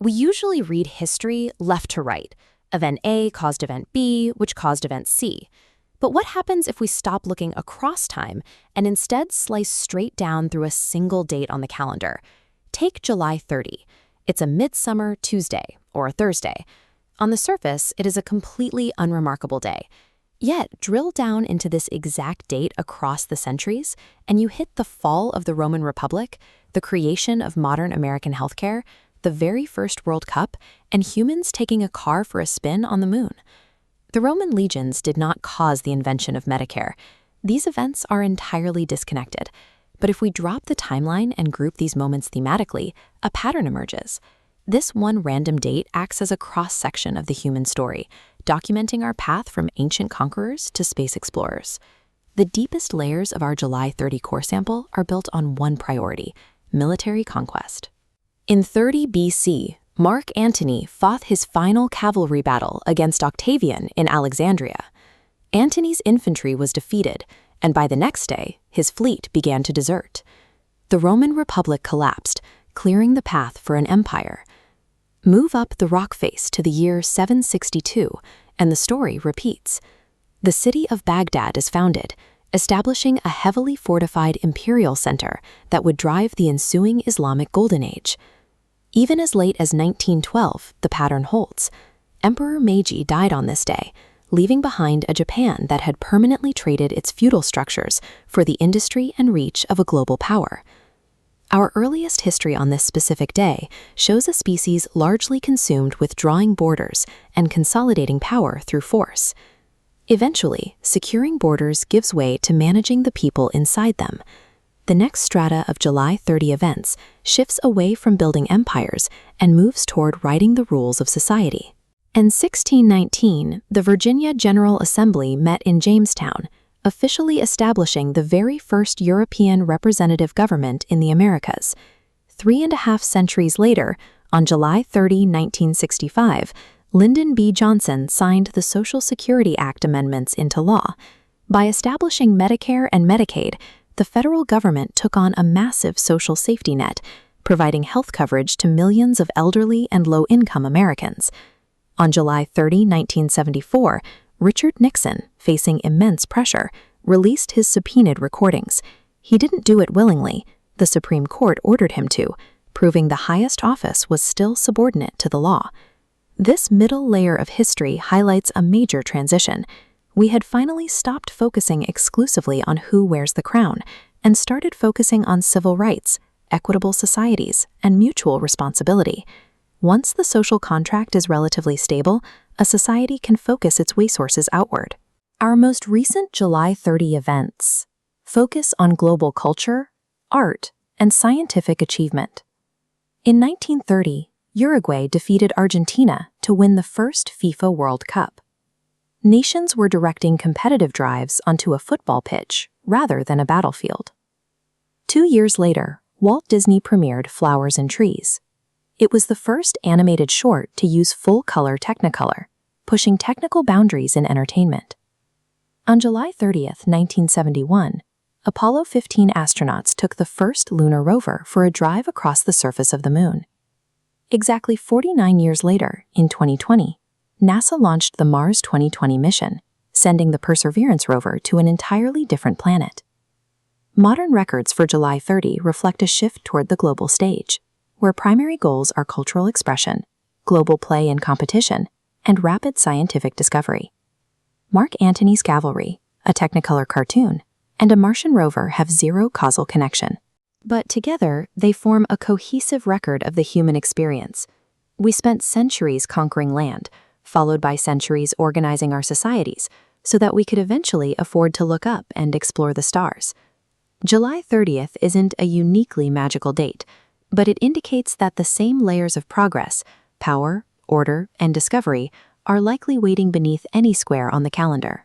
We usually read history left to right. Event A caused event B, which caused event C. But what happens if we stop looking across time and instead slice straight down through a single date on the calendar? Take July 30. It's a midsummer Tuesday or a Thursday. On the surface, it is a completely unremarkable day. Yet, drill down into this exact date across the centuries, and you hit the fall of the Roman Republic, the creation of modern American healthcare, the very first World Cup, and humans taking a car for a spin on the moon. The Roman legions did not cause the invention of Medicare. These events are entirely disconnected. But if we drop the timeline and group these moments thematically, a pattern emerges. This one random date acts as a cross-section of the human story, documenting our path from ancient conquerors to space explorers. The deepest layers of our July 30 core sample are built on one priority: military conquest. In 30 BC, Mark Antony fought his final cavalry battle against Octavian in Alexandria. Antony's infantry was defeated, and by the next day, his fleet began to desert. The Roman Republic collapsed, clearing the path for an empire. Move up the rock face to the year 762, and the story repeats. The city of Baghdad is founded, establishing a heavily fortified imperial center that would drive the ensuing Islamic Golden Age. Even as late as 1912, the pattern holds. Emperor Meiji died on this day, leaving behind a Japan that had permanently traded its feudal structures for the industry and reach of a global power. Our earliest history on this specific day shows a species largely consumed with drawing borders and consolidating power through force. Eventually, securing borders gives way to managing the people inside them. The next strata of July 30 events shifts away from building empires and moves toward writing the rules of society. In 1619, the Virginia General Assembly met in Jamestown, officially establishing the very first European representative government in the Americas. 3.5 centuries later, on July 30, 1965, Lyndon B. Johnson signed the Social Security Act amendments into law. By establishing Medicare and Medicaid, the federal government took on a massive social safety net, providing health coverage to millions of elderly and low-income Americans. On July 30, 1974, Richard Nixon, facing immense pressure, released his subpoenaed recordings. He didn't do it willingly. The Supreme Court ordered him to, proving the highest office was still subordinate to the law. This middle layer of history highlights a major transition. We had finally stopped focusing exclusively on who wears the crown and started focusing on civil rights, equitable societies, and mutual responsibility. Once the social contract is relatively stable, a society can focus its resources outward. Our most recent July 30 events focus on global culture, art, and scientific achievement. In 1930, Uruguay defeated Argentina to win the first FIFA World Cup. Nations were directing competitive drives onto a football pitch rather than a battlefield. 2 years later, Walt Disney premiered Flowers and Trees. It was the first animated short to use full-color Technicolor, pushing technical boundaries in entertainment. On July 30, 1971, Apollo 15 astronauts took the first lunar rover for a drive across the surface of the moon. Exactly 49 years later, in 2020, NASA launched the Mars 2020 mission, sending the Perseverance rover to an entirely different planet. Modern records for July 30 reflect a shift toward the global stage, where primary goals are cultural expression, global play and competition, and rapid scientific discovery. Mark Antony's cavalry, a Technicolor cartoon, and a Martian rover have zero causal connection. But together, they form a cohesive record of the human experience. We spent centuries conquering land, followed by centuries organizing our societies, so that we could eventually afford to look up and explore the stars. July 30th isn't a uniquely magical date, but it indicates that the same layers of progress, power, order, and discovery are likely waiting beneath any square on the calendar.